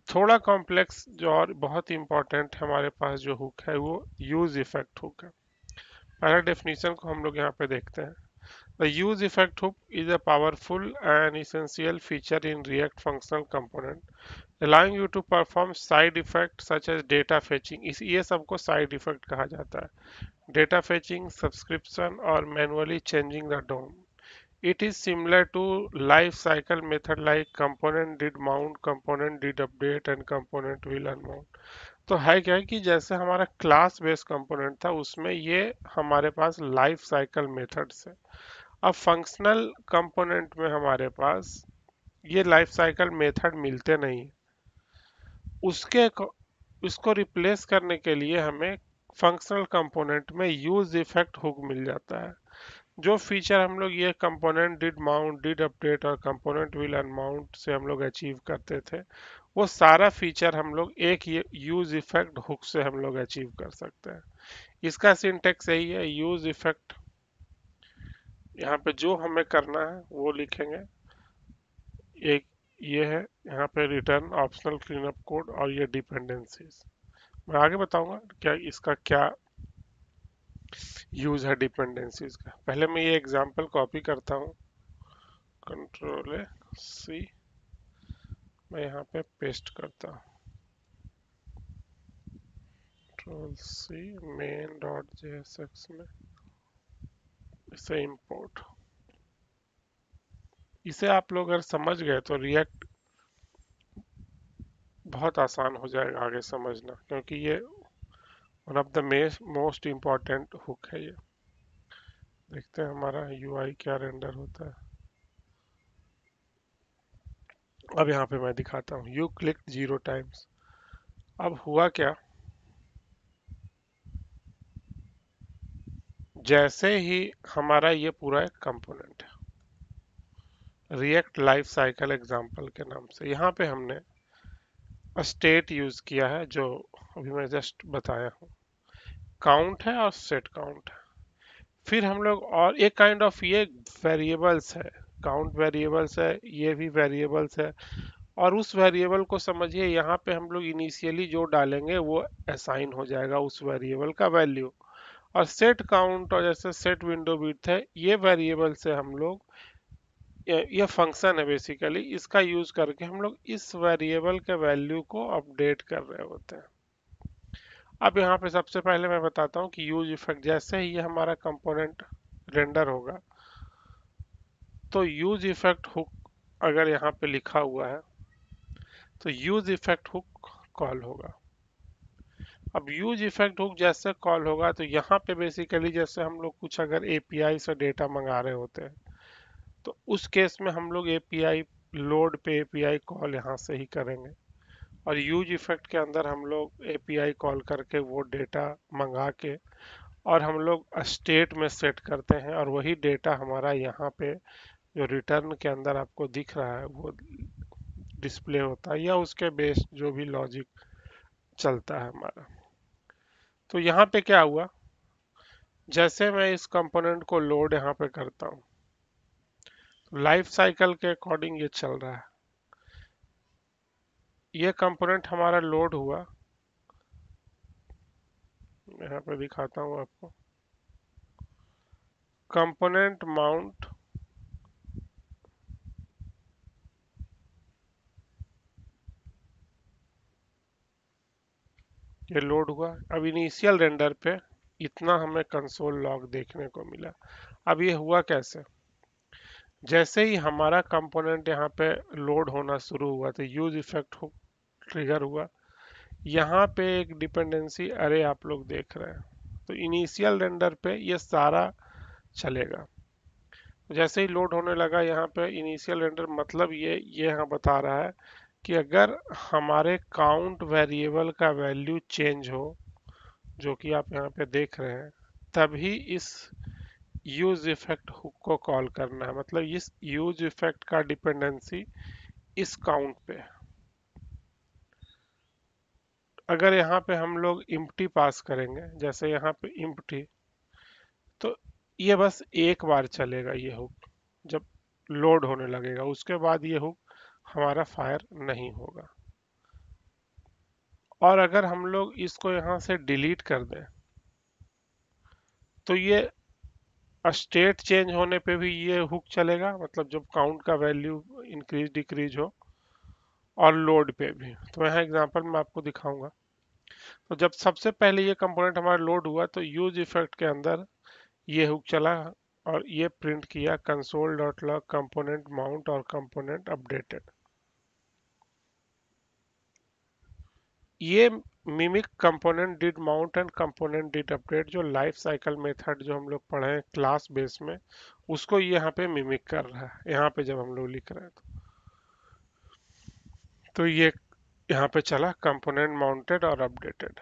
थोड़ा कॉम्प्लेक्स जो और बहुत इंपॉर्टेंट हमारे पास जो हुक है वो यूज इफेक्ट हुक है। पहला डेफिनेशन को हम लोग यहाँ पे देखते हैं। The use effect hook is a powerful and essential feature in React functional component, allowing you to perform side effects such as data fetching। इस ये सबको side effect कहा जाता है। Data fetching, subscription और manually changing the DOM। It is similar to life cycle method like component did mount, component did update and component will unmount। तो है क्या है कि जैसे हमारा क्लास बेस्ड कंपोनेंट था उसमें ये हमारे पास लाइफ साइकिल मेथड्स है। अब फंक्शनल कंपोनेंट में हमारे पास ये लाइफ साइकिल मेथड मिलते नहीं। उसके इसको रिप्लेस करने के लिए हमें फंक्शनल कंपोनेंट में यूज इफेक्ट हुक मिल जाता है। जो फीचर हम लोग ये component did mount, did update और कंपोनेंट विल अनमाउंट से हम लोग अचीव करते थे, वो सारा फीचर हम लोग एक ये यूज इफेक्ट हुक से हम लोग अचीव कर सकते हैं। इसका सिंटेक्स यही है, यूज इफेक्ट। यहाँ पे जो हमें करना है वो लिखेंगे। एक ये है यहाँ पे रिटर्न ऑप्शनल क्लीनअप कोड और ये डिपेंडेंसीज। मैं आगे बताऊंगा क्या इसका क्या यूज है डिपेंडेंसीज का। पहले मैं ये एग्जांपल कॉपी करता हूँ, कंट्रोल सी, मैं यहाँ पे पेस्ट करता हूँ, control C main dot JSX में इसे इंपोर्ट। इसे आप लोग अगर समझ गए तो रिएक्ट बहुत आसान हो जाएगा आगे समझना, क्योंकि ये one of the most important hook है ये। देखते हैं हमारा यूआई क्या रेंडर होता है। अब यहाँ पे मैं दिखाता हूँ, यू क्लिक 0 टाइम्स। अब हुआ क्या, जैसे ही हमारा ये पूरा एक कंपोनेंट है रिएक्ट लाइफ साइकिल एग्जांपल के नाम से, यहाँ पे हमने स्टेट यूज किया है जो अभी मैं जस्ट बताया हूँ। काउंट है और सेट काउंट है। फिर हम लोग और एक काइंड ऑफ ये वेरिएबल्स है, काउंट वेरिएबल्स है, ये भी वेरिएबल्स है। और उस वेरिएबल को समझिए यहाँ पे हम लोग इनिशियली जो डालेंगे वो असाइन हो जाएगा उस वेरिएबल का वैल्यू। और सेट काउंट और जैसे सेट विंडो विड्थ है, ये वेरिएबल से हम लोग ये फंक्शन है बेसिकली, इसका यूज करके हम लोग इस वेरिएबल के वैल्यू को अपडेट कर रहे होते हैं। अब यहाँ पे सबसे पहले मैं बताता हूँ कि यूज इफेक्ट, जैसे ही ये हमारा कंपोनेंट रेंडर होगा तो यूज इफेक्ट हुक अगर यहाँ पे लिखा हुआ है तो यूज इफेक्ट हुक कॉल होगा। अब यूज इफेक्ट हुक जैसे कॉल होगा तो यहाँ पे बेसिकली जैसे हम लोग कुछ अगर एपीआई से डेटा मंगा रहे होते हैं तो उस केस में हम लोग एपीआई लोड पे एपीआई कॉल यहाँ से ही करेंगे। और यूज इफेक्ट के अंदर हम लोग एपीआई कॉल करके वो डेटा मंगा के और हम लोग स्टेट में सेट करते हैं, और वही डेटा हमारा यहाँ पे जो रिटर्न के अंदर आपको दिख रहा है वो डिस्प्ले होता है, या उसके बेस जो भी लॉजिक चलता है हमारा। तो यहाँ पे क्या हुआ, जैसे मैं इस कंपोनेंट को लोड यहाँ पे करता हूँ तो लाइफ साइकिल के अकॉर्डिंग ये चल रहा है। ये कंपोनेंट हमारा लोड हुआ, यहाँ पे दिखाता हूँ आपको, कंपोनेंट माउंट ये लोड हुआ। अब इनिशियल रेंडर पे इतना हमें कंसोल लॉग देखने को मिला। अब ये हुआ कैसे, जैसे ही हमारा कंपोनेंट यहाँ पे लोड होना शुरू हुआ तो यूज इफेक्ट ट्रिगर हुआ। यहाँ पे एक डिपेंडेंसी अरे आप लोग देख रहे हैं, तो इनिशियल रेंडर पे ये सारा चलेगा। जैसे ही लोड होने लगा यहाँ पे इनिशियल रेंडर, मतलब ये यहाँ बता रहा है कि अगर हमारे काउंट वेरिएबल का वैल्यू चेंज हो, जो कि आप यहाँ पे देख रहे हैं, तभी इस यूज इफेक्ट हुक को कॉल करना है। मतलब इस यूज इफेक्ट का डिपेंडेंसी इस काउंट पे है। अगर यहाँ पे हम लोग इम्प्टी पास करेंगे, जैसे यहाँ पे इम्प्टी, तो ये बस एक बार चलेगा ये हुक जब लोड होने लगेगा, उसके बाद ये हुक हमारा फायर नहीं होगा। और अगर हम लोग इसको यहाँ से डिलीट कर दें तो ये स्टेट चेंज होने पे भी ये हुक चलेगा, मतलब जब काउंट का वैल्यू इंक्रीज डिक्रीज हो, और लोड पे भी। तो यहाँ एग्जांपल में आपको दिखाऊंगा। तो जब सबसे पहले ये कंपोनेंट हमारा लोड हुआ तो यूज इफेक्ट के अंदर ये हुक चला और ये प्रिंट किया console dot log component mount और कंपोनेंट अपडेटेड। ये mimic component did mount and component did update, जो लाइफ साइकिल मेथड जो हम लोग पढ़े हैं क्लास बेस में, उसको ये यहाँ पे मिमिक कर रहा है। यहाँ पे जब हम लोग लिख रहे हैं तो ये यहाँ पे चला कंपोनेंट माउंटेड और updated.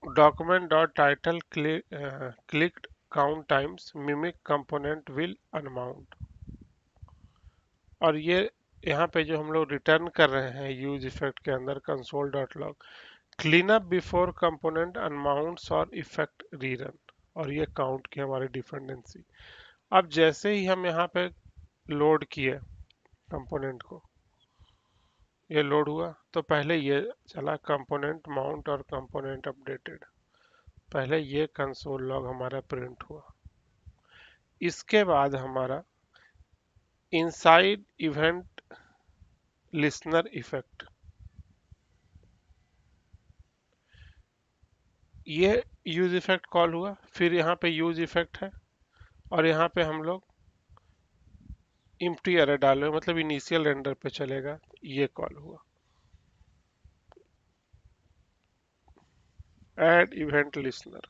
Document dot title clicked count times mimic component will unmount. और ये यहाँ पे जो हम लोग रिटर्न कर रहे हैं यूज इफेक्ट के अंदर console dot log clean up before component unmounts और इफेक्ट रीरन, और ये काउंट की हमारी डिपेंडेंसी। अब जैसे ही हम यहाँ पे लोड किए कंपोनेंट को, ये लोड हुआ तो पहले ये चला कंपोनेंट माउंट और कंपोनेंट अपडेटेड। पहले ये कंसोल लॉग हमारा प्रिंट हुआ। इसके बाद हमारा इनसाइड इवेंट लिसनर इफेक्ट, ये यूज इफेक्ट कॉल हुआ। फिर यहाँ पे यूज इफेक्ट है और यहाँ पे हम लोग इम्प्टी एरर डाले, मतलब इनिशियल रेंडर पे चलेगा, ये कॉल हुआ। Add event listener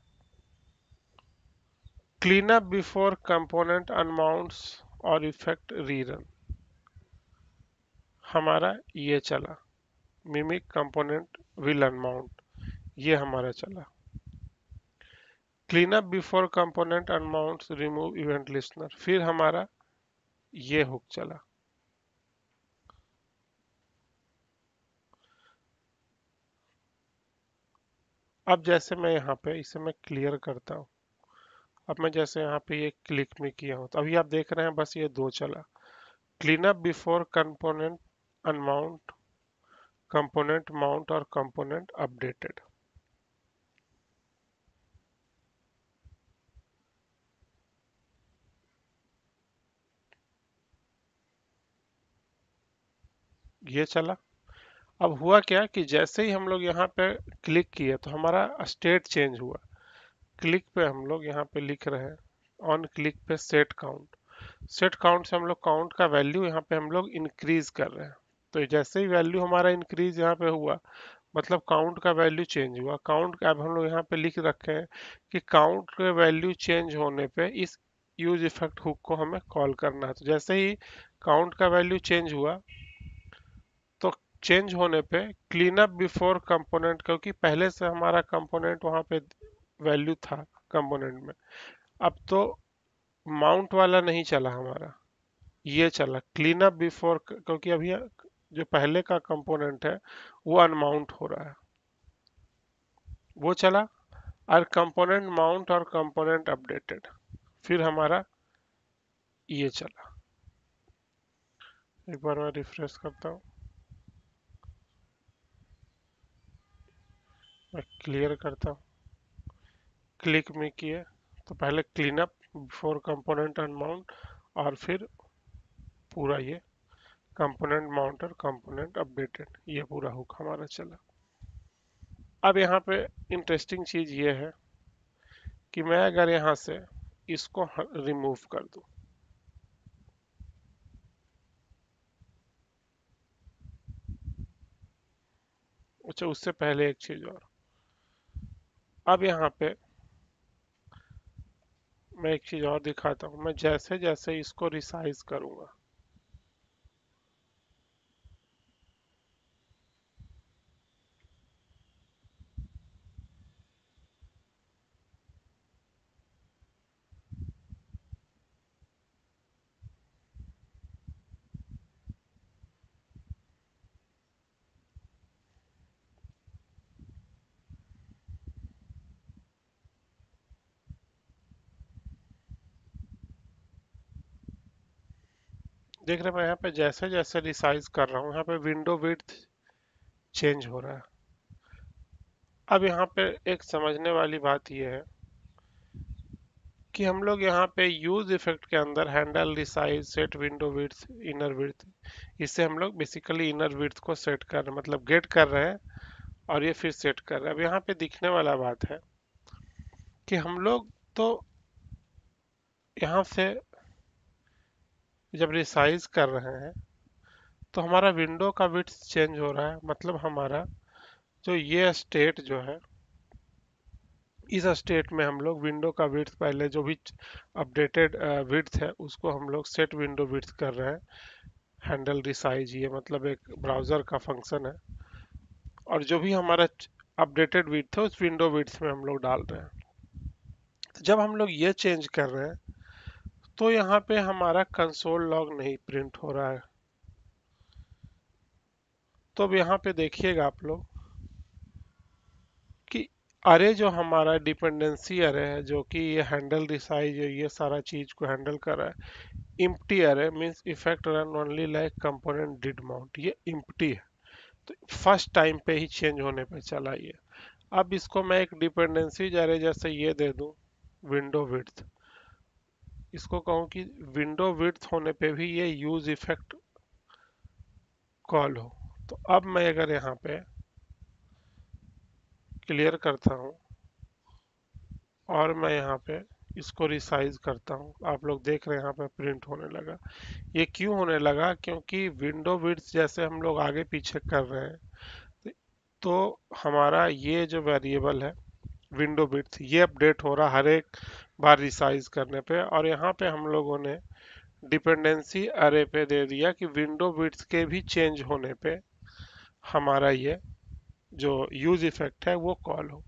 clean up before component unmounts और इफेक्ट रीरन, हमारा ये चला मिमिक कंपोनेंट विल अनमाउंट, ये हमारा चला clean up before component unmounts remove event listener, फिर हमारा ये हुक चला। अब जैसे मैं यहाँ पे इसे मैं क्लियर करता हूँ। अब मैं जैसे यहाँ पे ये क्लिक में किया हूँ तो अभी आप देख रहे हैं बस ये दो चला, clean up before component unmount, component mount और कंपोनेंट अपडेटेड। ये चला। अब हुआ क्या कि जैसे ही हम लोग यहाँ पे क्लिक किए तो हमारा स्टेट चेंज हुआ। क्लिक पे हम लोग यहाँ पे लिख रहे हैं, ऑन क्लिक पे सेट काउंट, सेट काउंट से हम लोग काउंट का वैल्यू यहाँ पे हम लोग इंक्रीज कर रहे हैं। तो जैसे ही वैल्यू हमारा इंक्रीज यहाँ पे हुआ, मतलब काउंट का वैल्यू चेंज हुआ। काउंट का अब हम लोग यहाँ पे लिख रखे हैं कि काउंट के वैल्यू चेंज होने पे इस यूज इफेक्ट हुक को हमें कॉल करना है। तो जैसे ही काउंट का वैल्यू चेंज हुआ तो चेंज होने पे क्लीन अप बिफोर कंपोनेंट, क्योंकि पहले से हमारा कंपोनेंट वहाँ पे वैल्यू था कंपोनेंट में, अब तो माउंट वाला नहीं चला हमारा, ये चला क्लीन अप बिफोर, क्योंकि अभी जो पहले का कंपोनेंट है वो अनमाउंट हो रहा है, वो चला। और कंपोनेंट माउंट और कंपोनेंट अपडेटेड, फिर हमारा ये चला। एक बार मैं रिफ्रेश करता हूँ, मैं क्लियर करता हूँ। क्लिक में किए तो पहले clean up before component unmount और फिर पूरा ये कंपोनेंट माउंट और कंपोनेंट अपडेटेड, ये पूरा हुक हमारा चला। अब यहाँ पे इंटरेस्टिंग चीज ये है कि मैं अगर यहाँ से इसको रिमूव कर दूं, अच्छा उससे पहले एक चीज और, अब यहाँ पे मैं एक चीज और दिखाता हूँ। मैं जैसे जैसे इसको रिसाइज करूंगा, देख रहे हैं मैं यहाँ पे जैसे जैसे रिसाइज कर रहा हूँ यहाँ पे विंडो विड्थ चेंज हो रहा है। अब यहाँ पे एक समझने वाली बात यह है कि हम लोग यहाँ पे यूज इफेक्ट के अंदर handle resize set window width inner width, इससे हम लोग बेसिकली इनर विड्थ को सेट कर रहे हैं, मतलब गेट कर रहे हैं और ये फिर सेट कर रहे हैं। अब यहाँ पे दिखने वाला बात है कि हम लोग तो यहाँ से जब रिसाइज कर रहे हैं तो हमारा विंडो का विड्थ चेंज हो रहा है, मतलब हमारा जो ये स्टेट जो है इस स्टेट में हम लोग विंडो का विड्थ पहले जो भी अपडेटेड विड्थ है उसको हम लोग सेट विंडो विड्थ कर रहे हैं। हैंडल रिसाइज ये मतलब एक ब्राउजर का फंक्शन है और जो भी हमारा अपडेटेड विड्थ है उस विंडो विड्थ में हम लोग डाल रहे हैं। तो जब हम लोग ये चेंज कर रहे हैं तो यहाँ पे हमारा कंसोल लॉग नहीं प्रिंट हो रहा है। तो अब यहाँ पे देखिएगा आप लोग कि अरे जो हमारा डिपेंडेंसी अरे है जो कि ये हैंडल रिसाइज ये सारा चीज को हैंडल कर रहा है, इम्प्टी अरे means effect run only like component did mount, ये इम्प्टी है तो फर्स्ट टाइम पे ही चेंज होने पे चला ये। अब इसको मैं एक डिपेंडेंसी अरे जैसे ये दे दूं विंडो विड्थ, इसको कहूं कि विंडो विड्थ होने पे भी ये यूज इफेक्ट कॉल हो। तो अब मैं अगर यहाँ पे क्लियर करता हूँ और मैं यहाँ पे इसको रिसाइज करता हूँ, आप लोग देख रहे हैं यहाँ पे प्रिंट होने लगा। ये क्यों होने लगा? क्योंकि विंडो विड्थ जैसे हम लोग आगे पीछे कर रहे हैं तो हमारा ये जो वेरिएबल है विंडो विड्थ ये अपडेट हो रहा हर एक बार रिसाइज करने पे। और यहाँ पे हम लोगों ने डिपेंडेंसी अरे पे दे दिया कि विंडो विड्थ के भी चेंज होने पे हमारा ये जो यूज इफेक्ट है वो कॉल हो।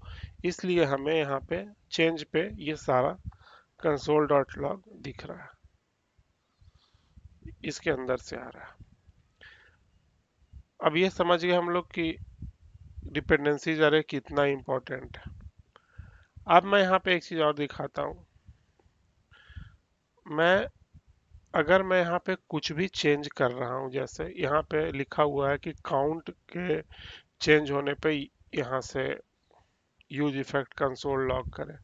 इसलिए हमें यहाँ पे चेंज पे ये सारा कंसोल डॉट लॉग दिख रहा है, इसके अंदर से आ रहा है। अब ये समझ गए हम लोग कि डिपेंडेंसीज अरे कितना इंपॉर्टेंट है। अब मैं यहाँ पे एक चीज और दिखाता हूँ। मैं अगर मैं यहाँ पे कुछ भी चेंज कर रहा हूँ, जैसे यहाँ पे लिखा हुआ है कि काउंट के चेंज होने पे यहाँ से यूज इफेक्ट कंसोल लॉग करें,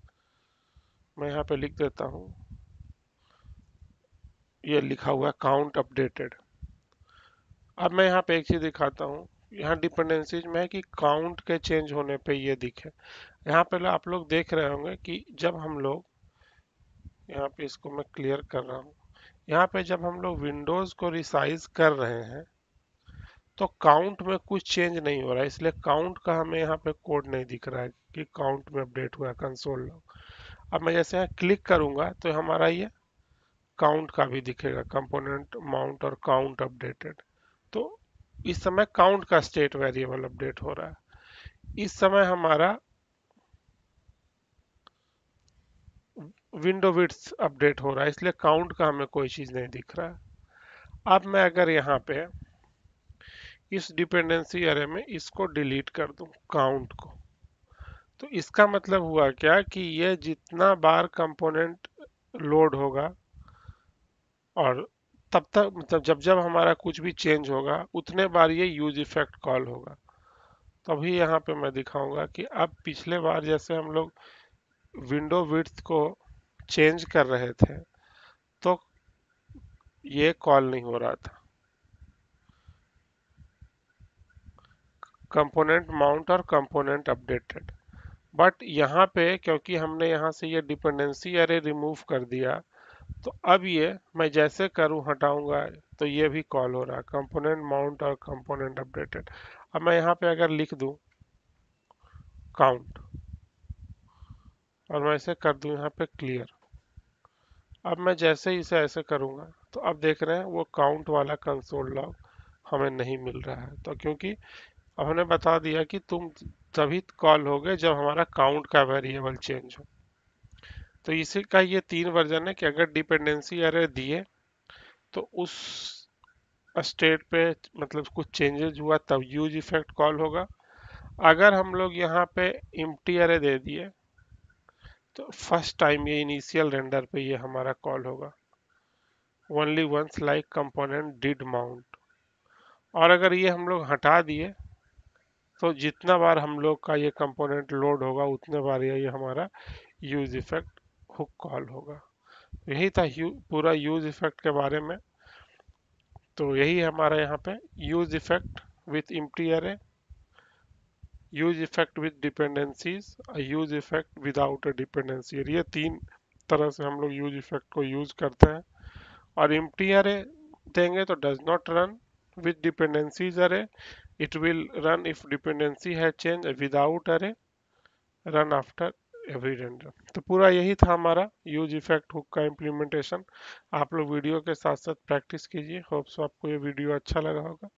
मैं यहाँ पे लिख देता हूँ, ये लिखा हुआ है काउंट अपडेटेड। अब मैं यहाँ पे एक चीज दिखाता हूँ, यहाँ डिपेंडेंसीज में है कि काउंट के चेंज होने पे ये दिखे। यहाँ पे आप लोग देख रहे होंगे कि जब हम लोग यहाँ पे इसको मैं क्लियर कर रहा हूँ, यहाँ पे जब हम लोग विंडोज को रिसाइज कर रहे हैं तो काउंट में कुछ चेंज नहीं हो रहा है, इसलिए काउंट का हमें यहाँ पे कोड नहीं दिख रहा है कि काउंट में अपडेट हुआ है कंसोल लॉग। अब मैं जैसे यहाँ क्लिक करूंगा तो हमारा ये काउंट का भी दिखेगा, कंपोनेंट माउंट और काउंट अपडेटेड। तो इस समय काउंट का स्टेट वेरिएबल अपडेट हो रहा है। इस समय हमारा विंडो विड्थ अपडेट हो रहा है, इसलिए काउंट का हमें कोई चीज नहीं दिख रहा है। अब मैं अगर यहाँ पे इस डिपेंडेंसी अरे में इसको डिलीट कर दूं काउंट को, तो इसका मतलब हुआ क्या कि ये जितना बार कंपोनेंट लोड होगा और तब तक मतलब जब जब हमारा कुछ भी चेंज होगा उतने बार ये यूज इफेक्ट कॉल होगा। तभी यहाँ पे मैं दिखाऊंगा कि अब पिछले बार जैसे हम लोग विंडो विड्थ को चेंज कर रहे थे तो ये कॉल नहीं हो रहा था, कंपोनेंट माउंट और कंपोनेंट अपडेटेड। बट यहाँ पे क्योंकि हमने यहाँ से ये डिपेंडेंसी अरे रिमूव कर दिया तो अब ये मैं जैसे करूँ हटाऊंगा तो ये भी कॉल हो रहा है कंपोनेंट माउंट और कंपोनेंट अपडेटेड। अब मैं यहाँ पे अगर लिख दूं काउंट और मैं इसे कर दूं यहाँ पे क्लियर, अब मैं जैसे ही इसे ऐसे करूंगा तो अब देख रहे हैं वो काउंट वाला कंसोल लॉग हमें नहीं मिल रहा है। तो क्योंकि अब हमने बता दिया कि तुम तभी कॉल होगे जब हमारा काउंट का वेरिएबल चेंज हो। तो इसी का ये 3 वर्जन है कि अगर डिपेंडेंसी अरे दिए तो उस स्टेट पे मतलब कुछ चेंजेस हुआ तब यूज इफेक्ट कॉल होगा। अगर हम लोग यहाँ पे इम्प्टी अरे दे दिए तो फर्स्ट टाइम ये इनिशियल रेंडर पे ये हमारा कॉल होगा। Only once like component did mount. और अगर ये हम लोग हटा दिए तो जितना बार हम लोग का ये कंपोनेंट लोड होगा उतने बार ये हमारा यूज इफेक्ट हुक कॉल होगा। यही था पूरा यूज इफेक्ट के बारे में। तो यही है हमारा यहाँ पे यूज इफेक्ट विथ एम्प्टी अरे, use effect with dependencies, use effect without a dependency. ये तीन तरह से हम लोग यूज इफेक्ट को यूज करते हैं। और एम्प्टी अरे देंगे तो does not run with dependencies array, it will run if dependency है change, without array run after every render. तो पूरा यही था हमारा यूज इफेक्ट हुक का इम्प्लीमेंटेशन। आप लोग वीडियो के साथ साथ प्रैक्टिस कीजिए। होप्स आपको ये वीडियो अच्छा लगा होगा।